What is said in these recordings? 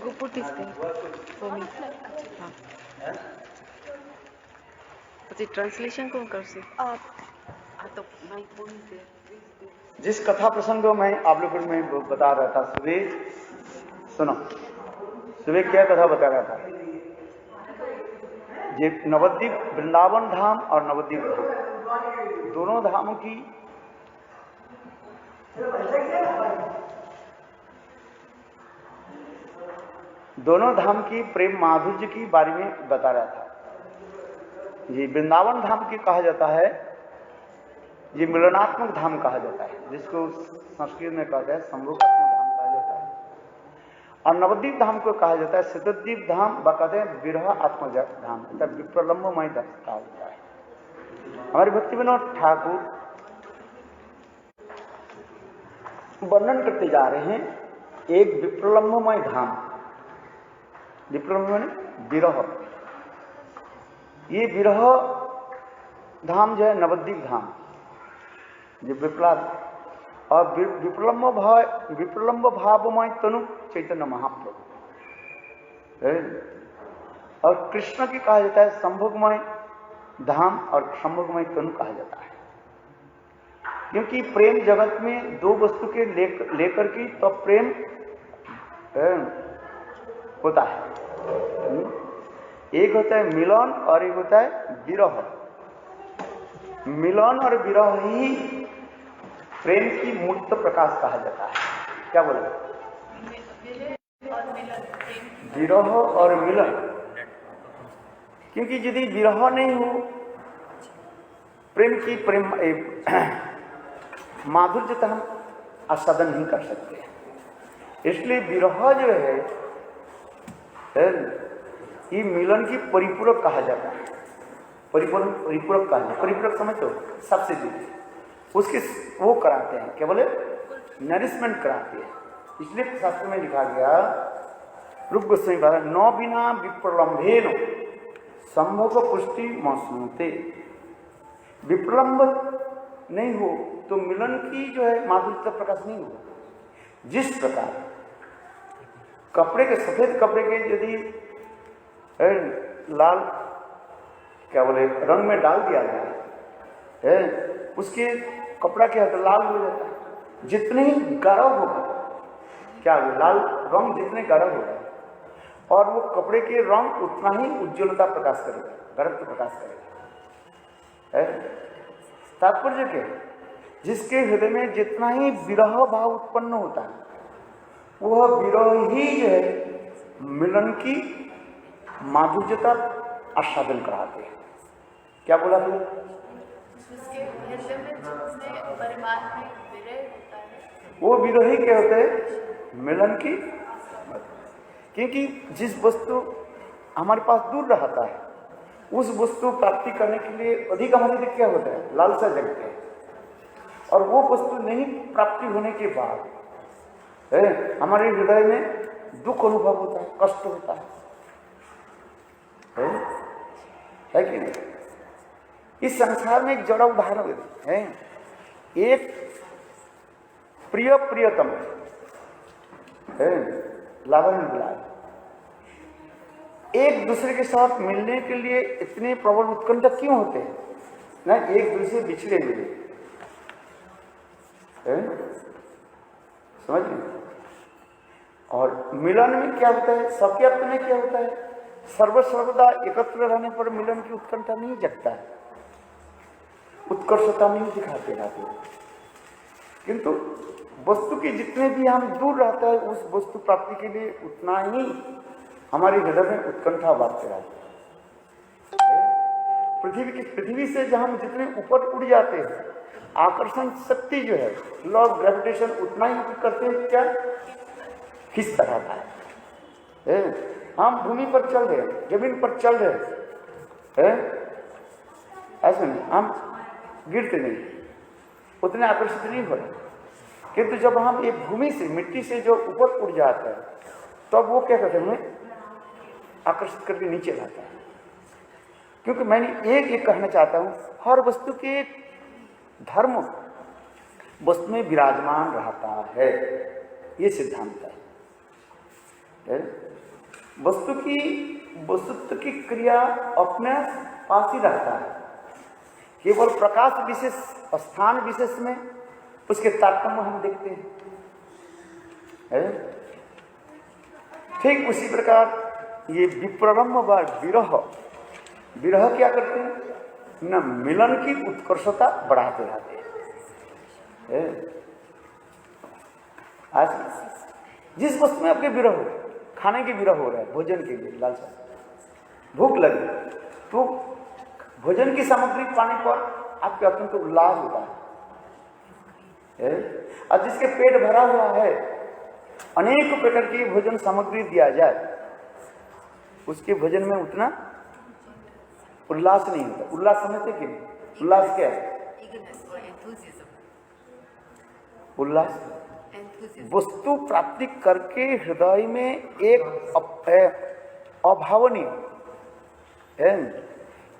गुपुट दिसते भूमी हाँ પછી ટ્રાન્સલેશન કોણ કરશે આ તો મારી પૂરી છે जिस कथा प्रसंग को मैं आप लोगों में बता रहा था सुबह, सुनो सुबह क्या कथा बता रहा था, ये नवद्वीप वृंदावन धाम और नवद्वीप धाम दोनों धामों की प्रेम माधुर्य की बारे में बता रहा था। ये वृंदावन धाम की कहा जाता है, ये मिलनात्मक धाम कहा जाता है, जिसको संस्कृत में कहते हैं संभोगात्मक धाम कहा जाता है। और नवद्वीप धाम को कहा जाता है सिद्धद्वीप धाम, व कहते हैं विरह आत्मज धाम, तब विप्रलंबमय धाम कहा जाता है। हमारे भक्ति विनोद ठाकुर वर्णन करते जा रहे हैं एक विप्रलंबमय धाम, विप्रलंब विरह, ये विरह धाम जो है नवद्वीप धाम, जो विप्लव और विप्रलंब भावमय तनु चैतन्य महाप्रभु, और कृष्ण की कहा जाता है संभोगमय धाम और संभोगमय तनु कहा जाता है। क्योंकि प्रेम जगत में दो वस्तु के लेकर की तो प्रेम होता है, एक होता है मिलन और एक होता है विरह। मिलन और विरह ही प्रेम की मूर्त प्रकाश कहा जाता है। क्या बोले? विरह और मिलन, क्योंकि यदि विरह नहीं हो प्रेम माधुर्यता हम आस्वादन नहीं कर सकते। इसलिए विरह जो है ये मिलन की परिपूरक कहा जाता है। परिपूरक कहा जाता है, परिपूरक समझो सबसे जुड़े उसके वो कराते हैं, क्या बोले? नरिशमेंट कराते हैं। इसलिए शास्त्र में लिखा गया, रूप गोस्वामी द्वारा, न बिना विप्रलंबेन संभोग पुष्टि मसूते। विप्रलंब नहीं हो तो मिलन की जो है माधुर्यता प्रकाश नहीं होगा। जिस प्रकार कपड़े के, सफेद कपड़े के यदि लाल क्या बोले रंग में डाल दिया जाए, उसके कपड़ा क्या होता है? लाल हो जाता है। जितने ही गाढ़ा होगा, क्या लाल रंग जितने गाढ़ा होगा और वो कपड़े के रंग उतना ही उज्ज्वलता प्रकाश करेगा, गढ़त्व प्रकाश करेगा। तात्पर्य क्या? जिसके हृदय में जितना ही विरह भाव उत्पन्न होता है, वह विरह ही जो है मिलन की माधुर्यता आस्वादन कराते हैं। क्या बोला था? वो विरह ही क्या होते हैं? मिलन की। क्योंकि जिस वस्तु हमारे पास दूर रहता है, उस वस्तु प्राप्ति करने के लिए अधिक हमारे लिए क्या होता है? लालसा जगते हैं। और वो वस्तु नहीं प्राप्ति होने के बाद हमारे हृदय में दुख अनुभव होता है, कष्ट होता है कि नहीं? इस संसार में एक जड़ा उदाहरण है, एक प्रियतम लाभ एक दूसरे के साथ मिलने के लिए इतने प्रबल उत्कंठा क्यों होते हैं ना? एक दूसरे बिछड़े मिले, समझ गए? और मिलन में क्या होता है? सबके अपने में क्या होता है? सर्वदा एकत्र रहने पर मिलन की उत्कंठा नहीं जगता है, उत्कर्षता नहीं दिखाते रहते। किंतु वस्तु के जितने भी हम दूर रहते हैं, उस वस्तु प्राप्ति के लिए उतना ही हमारे हृदय में उत्कंठा बढ़ते रहते हैं। पृथ्वी से जहां हम जितने ऊपर उड़ जाते हैं, आकर्षण शक्ति जो है, लॉ ऑफ ग्रेविटेशन, उतना ही करते हैं क्या? खींचता रहता है। हम भूमि पर चल रहे हैं, जमीन पर चल रहे हैं, ऐसे नहीं, हम गिरते नहीं, उतने आकर्षित नहीं हो रहे। किंतु जब हम ये भूमि से, मिट्टी से जो ऊपर उड़ जाता है, तब वो क्या करते हैं? हमें आकर्षित करके नीचे लाता है। क्योंकि मैंने एक कहना चाहता हूं, हर वस्तु के धर्म वस्तु में विराजमान रहता है, ये सिद्धांत है। वस्तुत्व की क्रिया अपने पास ही रहता है, केवल प्रकाश विशेष स्थान विशेष में उसके तारतम्य हम देखते हैं। ठीक उसी प्रकार ये विप्रलम्ब व विरह क्या करते हैं न, मिलन की उत्कर्षता बढ़ाते रहते हैं। आज जिस वस्तु में आपके विरह हो, खाने की विरह हो रहा है, भोजन के लिए लालसा, भूख लगी, तो भोजन की सामग्री पाने पर आपके अत्यंत उल्लास होता है। और जिसके पेट भरा हुआ है, अनेक प्रकार की भोजन सामग्री दिया जाए, उसके भोजन में उतना उल्लास नहीं होता। उल्लास समझते कि नहीं? उल्लास क्या है? उल्लास वस्तु प्राप्ति करके हृदय में एक अभावनीय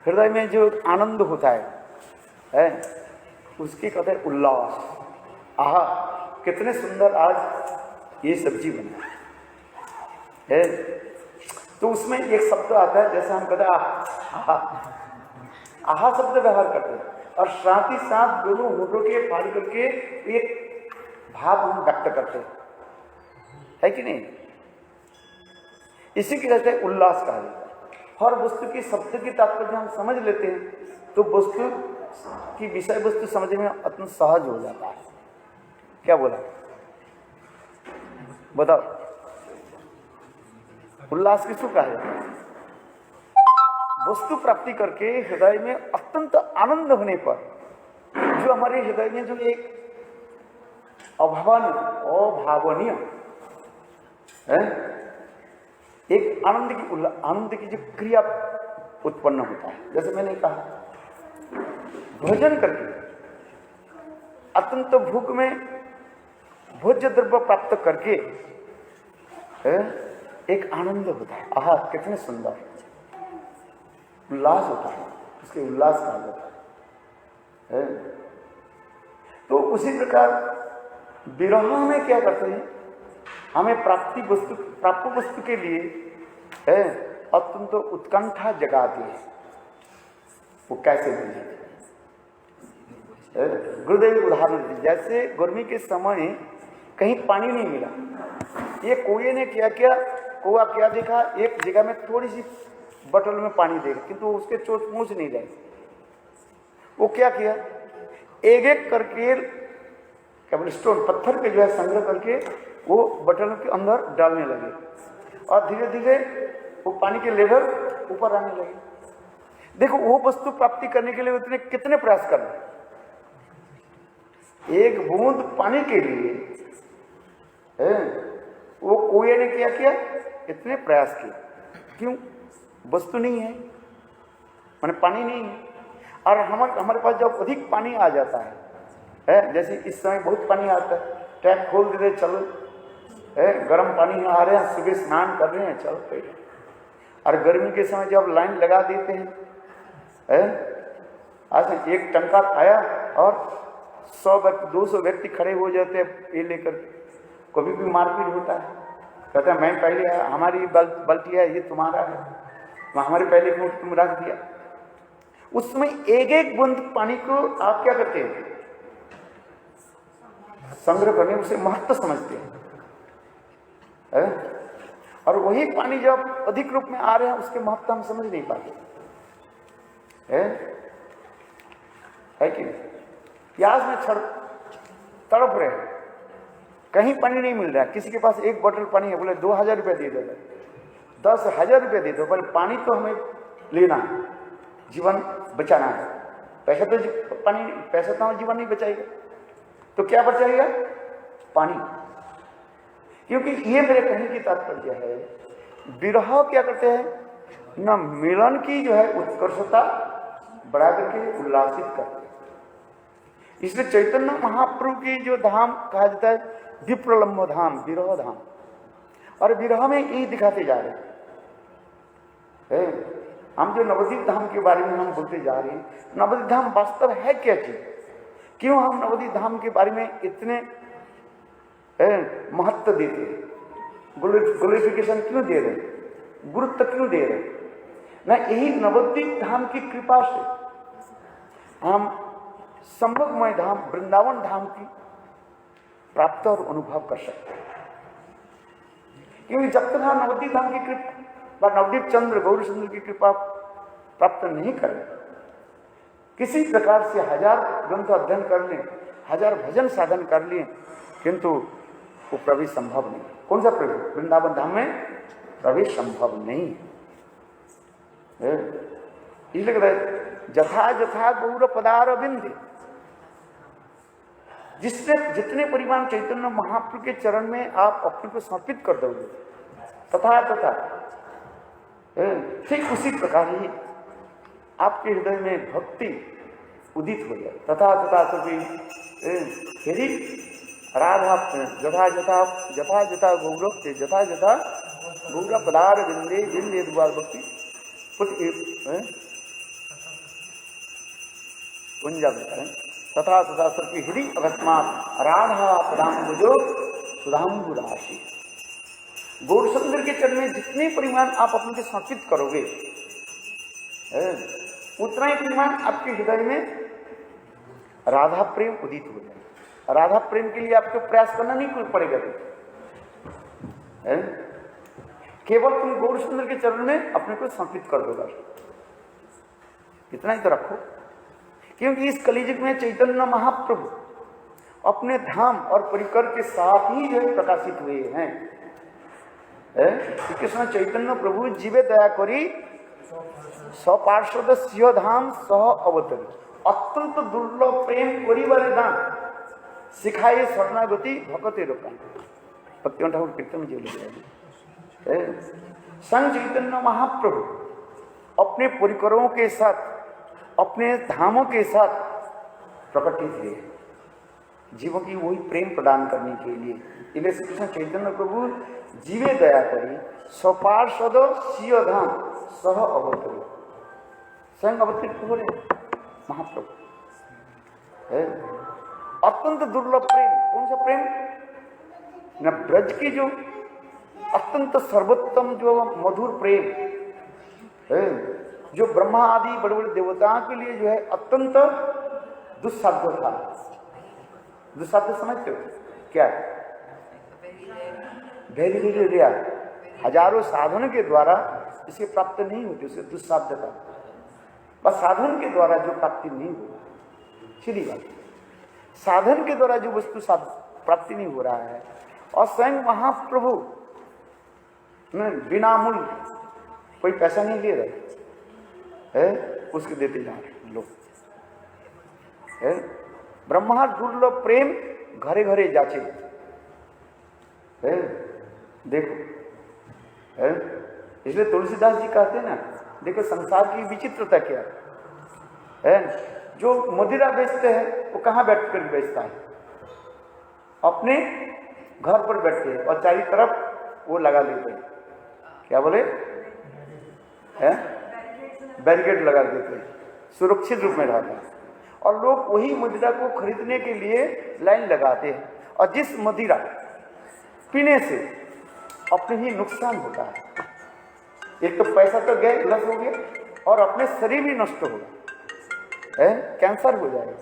हृदय में जो आनंद होता है उसके कहते हैं उल्लास। आहा, कितने सुंदर आज ये सब्जी बनी है। तो उसमें एक शब्द आता है, जैसे हम कहते हैं आहा, आहा शब्द व्यवहार करते हैं, और साथ ही साथ दोनों होठों के फाड़ करके एक भाव हम व्यक्त करते हैं, है कि नहीं? इसी के कहते हैं उल्लास कहा जाता है। हर वस्तु की शब्द की तात्पर्य हम समझ लेते हैं तो वस्तु की विषय वस्तु समझने में अत्यंत सहज हो जाता है। क्या बोला, बताओ? उल्लास किसको कहा जाता है? वस्तु प्राप्ति करके हृदय में अत्यंत आनंद होने पर जो हमारे हृदय में जो एक अभावनीय है, एक आनंद की जो क्रिया उत्पन्न होता है। जैसे मैंने कहा, भोजन करके अत्यंत भूख में भोज्य द्रव्य प्राप्त करके एक आनंद होता है। आहा, कितने सुंदर उल्लास होता है, उसके उल्लास कहा जाता है। तो उसी प्रकार विरह में क्या करते हैं, हमें प्राप्त वस्तु के लिए अत्यंत उत्कंठा जगाती है। वो कैसे मिले? गुरुदेव उदाहरण दी, जैसे गर्मी के समय कहीं पानी नहीं मिला, ये कुएं ने क्या किया, कुआ क्या देखा, एक जगह में थोड़ी सी बटल में पानी देखा, किंतु उसके चोट पहुंच नहीं रहे। वो क्या किया, एक एक करके केवल स्टोन पत्थर पे जो है संग्रह करके वो बटल के अंदर डालने लगे, और धीरे धीरे वो पानी के लेवल ऊपर आने लगे। देखो, वो वस्तु प्राप्ति करने के लिए उतने कितने प्रयास कर रहे, एक बूंद पानी के लिए वो कुएं ने क्या किया, इतने प्रयास किए। क्यों? वस्तु नहीं है, माने पानी नहीं है। और हमारे पास जब अधिक पानी आ जाता है, जैसे इस समय बहुत पानी आता है, टैप खोल देते, चलो गर्म पानी आ रहे हैं, सुबह स्नान कर रहे हैं, चलो पे। और गर्मी के समय जब लाइन लगा देते हैं, आज एक टंका आया और 100-200 व्यक्ति खड़े हो जाते हैं ये लेकर। कभी भी मारपीट होता है, कहता है मैं पहले, हमारी बाल्टी है, ये तुम्हारा है, हमारे पहले को तुम रख दिया। उसमें एक एक बूंद पानी को आप क्या करते हैं, संग्रह करने, उसे महत्व समझते हैं। और वही पानी जब अधिक रूप में आ रहे हैं, उसके महत्व हम समझ नहीं पाते, है कि नहीं? प्यास में तड़प रहे हैं, कहीं पानी नहीं मिल रहा है, किसी के पास एक बोतल पानी है, बोले 2000 रुपये दे दो, 10,000 रुपये दे दो, बोले पानी तो हमें लेना है, जीवन बचाना है। पैसा तो हमें जीवन नहीं बचाएगा, तो क्या बचाएगा? पानी। क्योंकि ये मेरे कहने की तात्पर्य है, विरह क्या करते हैं न, मिलन की जो है उत्कर्षता बढ़ा करके उल्लासित करते हैं। इसलिए चैतन्य महाप्रभु की जो धाम कहा जाता है विप्रलम्ब धाम, विरह धाम, और विरह में यही दिखाते जा रहे हैं। हम जो नवद्वीप धाम के बारे में हम बोलते जा रहे हैं, नवद्वीप धाम वास्तव है क्या चीज? क्यों हम नवद्वीप धाम के बारे में इतने महत्व देते हैं? ग्लोरिफिकेशन क्यों दे रहे, गुरुत्व क्यों दे रहे? ना यही नवद्वीप धाम की कृपा से हम संभवमय धाम वृंदावन धाम की प्राप्त और अनुभव कर सकते हैं। क्योंकि जब तक हम नवद्वीप धाम की कृपा व नवद्वीप चंद्र गौरी चंद्र की कृपा प्राप्त नहीं करें, किसी प्रकार से 1000 ग्रंथ अध्ययन कर लें, 1000 भजन साधन कर लिए, किंतु वो प्रवेश संभव नहीं। कौन सा प्रवेश? वृंदावन धाम में प्रवेश संभव नहीं है। इसलिए कहते हैं जथा जथा गौर पदार बिंदे, जिसने जितने परिमाण चैतन्य महाप्रभु के चरण में आप अपने को समर्पित कर दोगे, तथा तथा ठीक उसी प्रकार ही आपके हृदय में भक्ति उदित हो जाए। तथा तथा सभी यदि राधा जथा जथा जथा जथा गौरव से जथा जथा गौरव पदार बिंदे बिंदे द्वार भक्ति तथा तथा सभी हृदय अकस्मात राधा पदाम्बुजो सुधाम्बु राशि। गौरसुंदर के चरण में जितने परिमाण आप अपने को समर्पित करोगे, उतना ही परिमाण आपके हृदय में राधा प्रेम उदित हो जाए। राधा प्रेम के लिए आपको प्रयास करना नहीं पड़ेगा, केवल तुम गौरसुंदर के चरण में अपने को समर्पित कर दोगा, इतना ही तो रखो। क्योंकि इस कलियुग में चैतन्य महाप्रभु अपने धाम और परिकर के साथ ही जो प्रकाशित हुए हैं। कृष्ण चैतन्य प्रभु जीवे दया करी सपार्षद सिंह धाम सह अवतरी, अत्यंत दुर्लभ प्रेम करिबारे दान सिखाए शरणागति भक्ति रोका। भक्ति ठाकुर कीर्तन जी लिखे संग चैतन्य महाप्रभु अपने परिकरों के साथ, अपने धामों के साथ प्रकटित हुए जीवों की वही प्रेम प्रदान करने के लिए। इसलिए श्री कृष्ण चैतन्य प्रभु जीवे दया करी सपार्षद सिंह धाम सह अवतरी, स्वयं अवतरित हो रहे महाप्रभु। अत्यंत दुर्लभ प्रेम, कौन सा प्रेम? न ब्रज की जो अत्यंत सर्वोत्तम जो मधुर प्रेम है, जो ब्रह्मा आदि बड़े बड़े देवताओं के लिए जो है अत्यंत दुस्साध्य था। दुस्साध्य समझते हो क्या? वेरी वेरी रेयर, हजारों साधन के द्वारा इसे प्राप्त नहीं होती, उसे दुस्साध्य था। बस साधन के द्वारा जो प्राप्ति नहीं हो, सीधी बात, साधन के द्वारा जो वस्तु प्राप्ति नहीं हो रहा है, और स्वयं महाप्रभु बिना मूल्य कोई पैसा नहीं ले रहे है, उसके देते जा रहे लोग। ब्रह्मा दुर्लभ प्रेम घरे घरे जाचे, देखो इसलिए तुलसीदास जी कहते हैं ना, देखो संसार की विचित्रता क्या है। जो मदिरा बेचते हैं वो कहाँ बैठ कर बेचता है? अपने घर पर बैठते हैं और चारों तरफ वो लगा लेते हैं, क्या बोले, बैरिकेड लगा देते हैं, सुरक्षित रूप में रहता है। और लोग वही मदिरा को खरीदने के लिए लाइन लगाते हैं, और जिस मदिरा पीने से अपने ही नुकसान होता है। एक तो पैसा तो गया, लस हो गया, और अपने शरीर भी नष्ट होगा, कैंसर हो जाएगा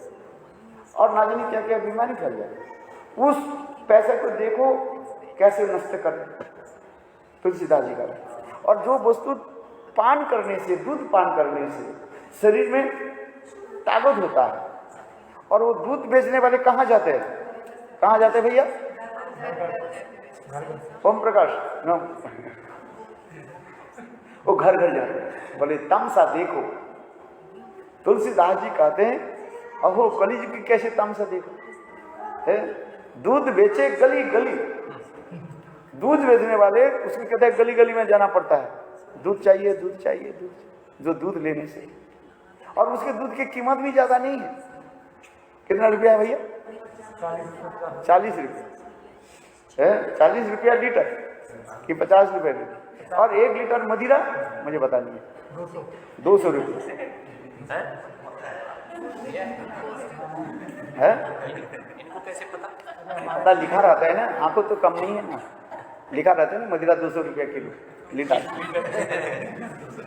और ना जाने क्या क्या बीमारी फैल जाएगी। उस पैसे को देखो कैसे नष्ट कर तुलसीदास जी का। और जो वस्तु पान करने से, दूध पान करने से शरीर में ताकत होता है, और वो दूध बेचने वाले कहाँ जाते हैं? कहाँ जाते हैं भैया? ओम प्रकाश न, वो घर घर जाते हैं, बोले तमसा देखो। तुलसीदास जी कहते हैं, अहो कलियुग की कैसे तमसा देखो है? दूध बेचे गली गली, दूध बेचने वाले उसको कहते हैं गली गली में जाना पड़ता है, दूध चाहिए दूध चाहिए दूध, जो दूध लेने से, और उसके दूध की कीमत भी ज्यादा नहीं है। कितना रुपया है भैया? 40 रुपये है। 40 रुपया लीटर कि 50 रुपये लीटर? और 1 लीटर मदिरा मुझे बता दीजिए, 200 रुपये है। इनको कैसे पता? पता लिखा रहता है ना, आंखों तो कम नहीं है ना, लिखा रहता है ना, मदिरा 200 रुपया किलो लीटर,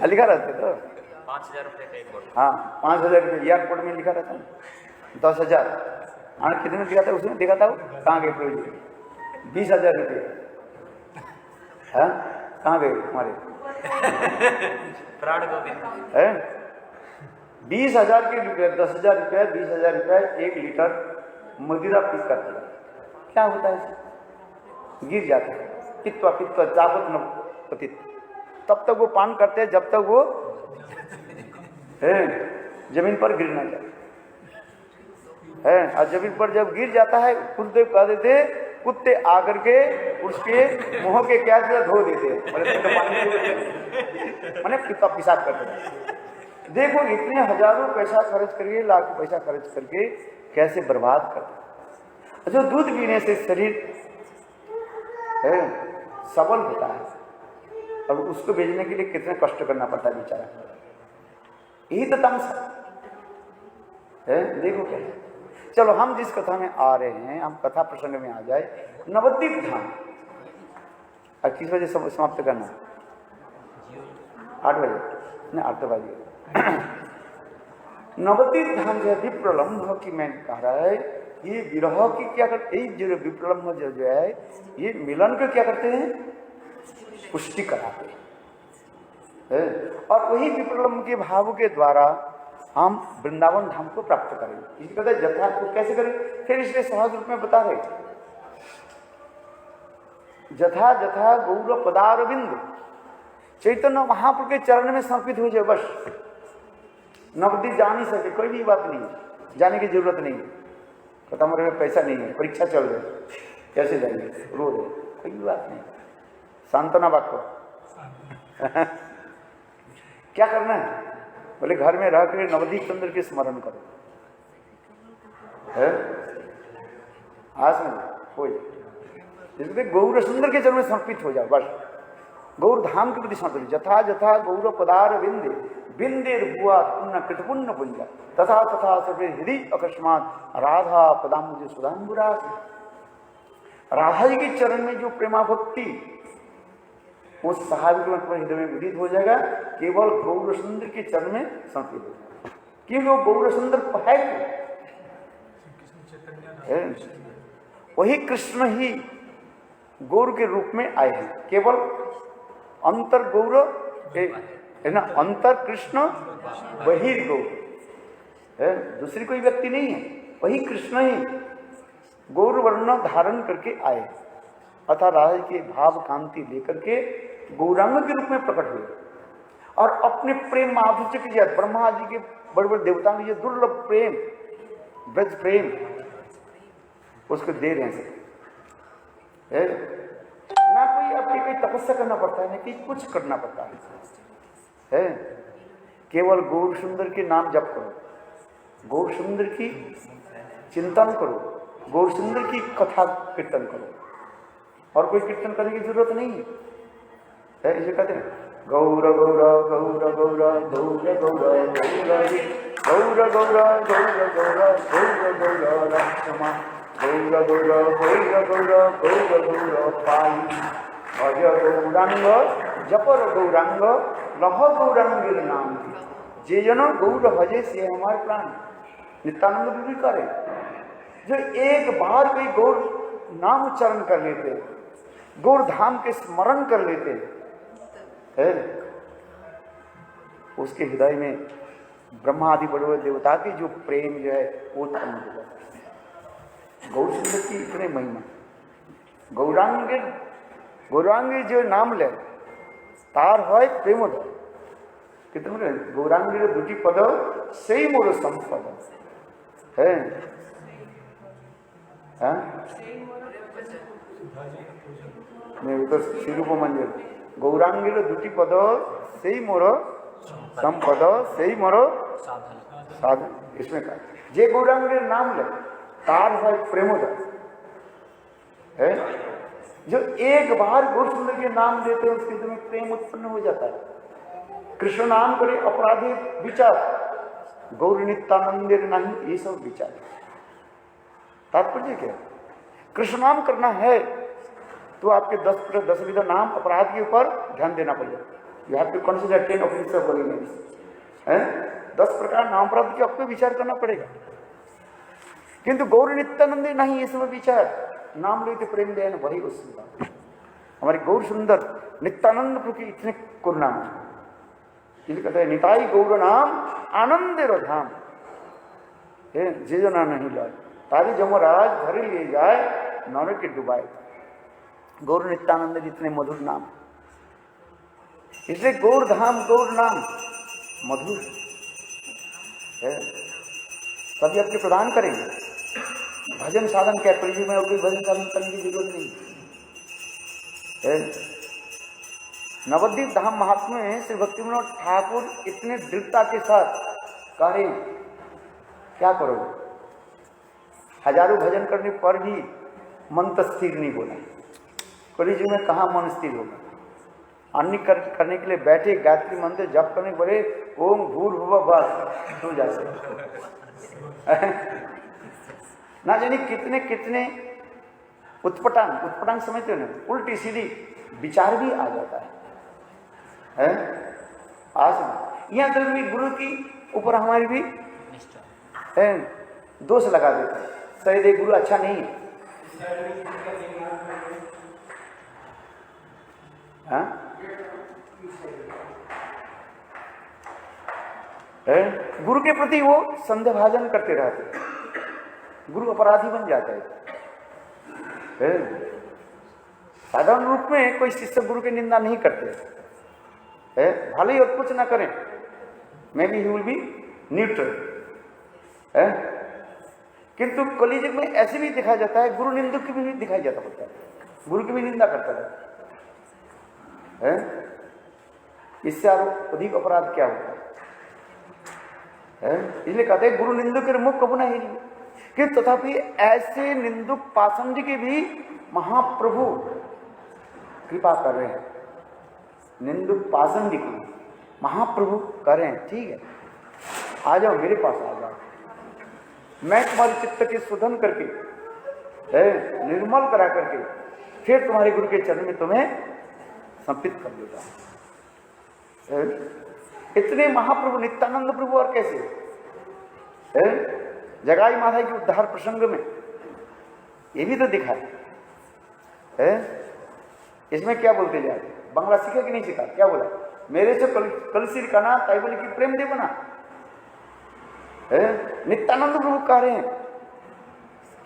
लिखा रहता है तो 5,000 रुपये का एक बोतल। हाँ 5,000 रुपये एयरपोर्ट में लिखा रहता है, 10,000 कितने में लिखा था उसने, देखा था वो कहाँ गए प्रोजेक्ट, 20,000 रुपये, हाँ कहाँ गए हमारे फ्रॉड गोविंद है, 20,000 के रुपये, 10,000 रुपये, 20,000 रुपये 1 लीटर मदिरा पी करते क्या होता है, गिर जाता है, पित्वा पित्वा चापत न पतित, तब तक वो पान करते हैं जब तक वो जमीन पर गिर ना जाए है, और जमीन पर जब गिर जाता है कुत्ते कह देते, कुत्ते आकर के उसके मुंह के क्या धो देते, मैंने पिता पेशाब करते हैं। देखो इतने हजारों पैसा खर्च करके, लाखों पैसा खर्च करके कैसे बर्बाद करते, जो दूध पीने से शरीर है सबल होता है और उसको भेजने के लिए कितने कष्ट करना पड़ता है बेचारा, यही तो तमसा है। देखो क्या, चलो हम जिस कथा में आ रहे हैं, हम कथा प्रसंग में आ जाए, नवद्वीप धाम, और किस बजे समाप्त करना, 8 बजे नहीं 8 बजे। नवद्वीप धाम जो है विप्रलम्भ की मैंने कह रहा है, ये विरह की क्या करते हैं, जो विप्रलम्भ जो है ये मिलन को क्या करते हैं, पुष्टि कराते हैं, और वही विप्रलम्भ के भाव के द्वारा हम वृंदावन धाम को प्राप्त करेंगे। इसी कहते हैं जथा को कैसे करें, फिर इसलिए सहज रूप में बता रहे, जथा जथा गौर पदारविंद, चैतन्य महाप्रभु के चरण में समर्पित हो जाए बस, नवद्वीप जा नहीं सके कोई भी बात नहीं, जाने की जरूरत नहीं है, खत्म हो रहे पैसा नहीं है, परीक्षा चल रही है, कैसे जाएंगे, रो रहे, कोई भी बात नहीं, सांत्वना वाक्य क्या करना है, बोले घर में रह कर नवद्वीप चंद्र के स्मरण करो, है आज में हो जाए, इसलिए गौर सुंदर के चरण में समर्पित हो जाओ बस, गौर धाम के प्रति समर्पित, जथा जथा गौर पदार विंदे बिंदे बुआ पुण्य कृतपुण्य पुंजा तथा तथा सभे हृदय अकस्मात राधा पदाम्बुज सुधांबुराज, राधा जी के चरण में जो प्रेमा भक्ति वो स्वाभाविक हृदय में विदित हो जाएगा, केवल गौर सुंदर के चरण में समर्पित हो जाएगा, क्योंकि वो गौर सुंदर है, वही कृष्ण ही गौर के रूप में आए हैं, केवल अंतर गौर है ना, अंतर कृष्ण बहिर्गौर है, दूसरी कोई व्यक्ति नहीं है, वही कृष्ण ही गौर वर्ण धारण करके आए, अर्थात राधा के भाव कांति लेकर के गौरांग के रूप में प्रकट हुए और अपने प्रेम माधुर्य के, ब्रह्मा जी के बड़े बड़े देवताओं के दुर्लभ प्रेम ब्रज प्रेम उसको दे रहे हैं, ना कोई अपनी कोई तपस्या करना पड़ता है, ना कि कुछ करना पड़ता है, केवल गौर सुंदर के नाम जप करो, गौर सुंदर की चिंतन करो, गौर सुंदर की कथा कीर्तन करो, और कोई कीर्तन करने की जरूरत नहीं है, इसे कहते हैं गौर गौर गौर गौर गौर गौर गौर गौर गौर गौर गौर गौर क्षमा गौर गौर गौर गौर गौर गौर पाई अज गौरांग जपर गौरांग लह गौरांगीर नाम, जे जन गौर भजे से हमारे प्राण, नित्यानंद भी करे, जो एक बार कोई गौर नाम उच्चारण कर लेते, गौर धाम के स्मरण कर लेते है, उसके हृदय में ब्रह्मा आदि बड़े बड़े देवता की जो प्रेम जो है वो उत्पन्न हो जाता है। गौर सुंदर की इतने महिमा, गौरांगी जो नाम ले तार है प्रेमोदय, कितने गौरांगी दुटी पद से ही मोर संपद है, नहीं तो शिरूप मंदिर गौरांगी दुटी पद से ही मोर संपद से ही मोर साधन, इसमें कहा जे गौरांगी नाम ले तार है प्रेमोदय है, जो एक बार गौर सुंदर के नाम लेते हैं उसके में प्रेम उत्पन्न हो जाता है। कृष्ण नाम करे अपराधी विचार, गौर नित्यानंदेर नहीं, ये सब विचार। तात्पर्य क्या, कृष्ण नाम करना है तो आपके 10 विधा नाम अपराध के ऊपर ध्यान देना पड़ेगा। You have to consider 10 offences of holiness है, 10 प्रकार नाम अपराध के आपको विचार करना पड़ेगा। किंतु गौर नित्यानंद नहीं इसमें विचार, नाम लेते प्रेम देन वही वसुंधरा। हमारे गौर सुंदर नित्यानंद प्रभु के इतने कुरनाम है, इसलिए कहते हैं निताई गौर नाम आनंद धाम जे जना नहीं लाए तारी जमराज धरे ले जाए नौरे के डुबाए। गौर नित्यानंद जितने मधुर नाम, इसलिए गौर धाम गौर नाम मधुर है, तभी आपके प्रदान करेंगे। भजन साधन क्या कलियुग में और कोई भजन साधन करने की जरूरत नहीं है। नवद्वीप धाम महात्म्य में श्री भक्ति विनोद ठाकुर इतने दृढ़ता के साथ कहे क्या करोगे, हजारों भजन करने पर भी मन तो स्थिर नहीं होना। कलियुग में कहाँ मन स्थिर होगा। अन्य करने के लिए बैठे गायत्री मंत्र जप करने बड़े ओम भूर्भुवः तो जा सकते ना जाने कितने कितने उत्पटांग समझते हो ना, उल्टी सीधी विचार भी आ जाता है। आज यहाँ तक भी गुरु की ऊपर हमारी भी दोष लगा देता है, शायद ये गुरु अच्छा नहीं है। गुरु के प्रति वो संदेहभाजन करते रहते, गुरु अपराधी बन जाता है। साधारण रूप में कोई शिष्य गुरु की निंदा नहीं करते, भले ही और कुछ ना करें, may be he will be neutral. किंतु कलियुग में ऐसे भी दिखाया जाता है, गुरु निंदक की भी दिखाई जाता होता है, गुरु की भी निंदा करता है। इससे अधिक अपराध क्या होता है? इसलिए कहते हैं गुरु निंदक के मुख कबू नहीं, कि तथापि ऐसे निंदक पाषंड के भी महाप्रभु कृपा कर रहे हैं। निंदक पाषंड की महाप्रभु कर रहे हैं, ठीक है आ जाओ मेरे पास आ जाओ, मैं तुम्हारे चित्त के शोधन करके निर्मल करा करके फिर तुम्हारे गुरु के चरण में तुम्हें समर्पित कर देता। इतने महाप्रभु नित्यानंद प्रभु और कैसे जगाई माधव के उद्धार प्रसंग में ये भी तो दिखा है। इसमें क्या बोलते जा रहे, बांग्ला सीखा कि नहीं सीखा, क्या बोला, मेरे से कलसी काना ताई बोले कि प्रेम दे बना। नित्यानंद प्रभु कह रहे हैं,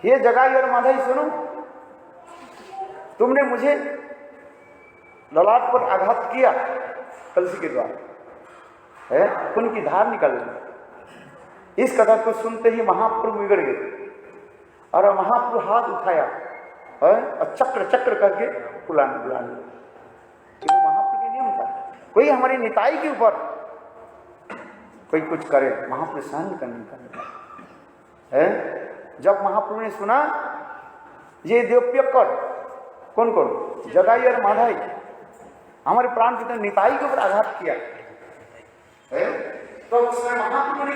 हे जगाई और माधव सुनो, तुमने मुझे ललाट पर आघात किया कलसी के द्वारा, खून की धार निकल गई। इस कथा को सुनते ही महाप्रभु बिगड़ गए और महाप्रभु हाथ उठाया और चक्र चक्र करके बुलाने महाप्रभु के नियम था। कोई हमारी निताई के ऊपर कोई कुछ करे, महाप्रभु सहन करने का है। जब महाप्रभु ने सुना ये देवप्यकर कौन कौन जगाई और माधाई हमारे प्राण पिता निताई के ऊपर आघात किया है, तो उसने महाप्रभु ने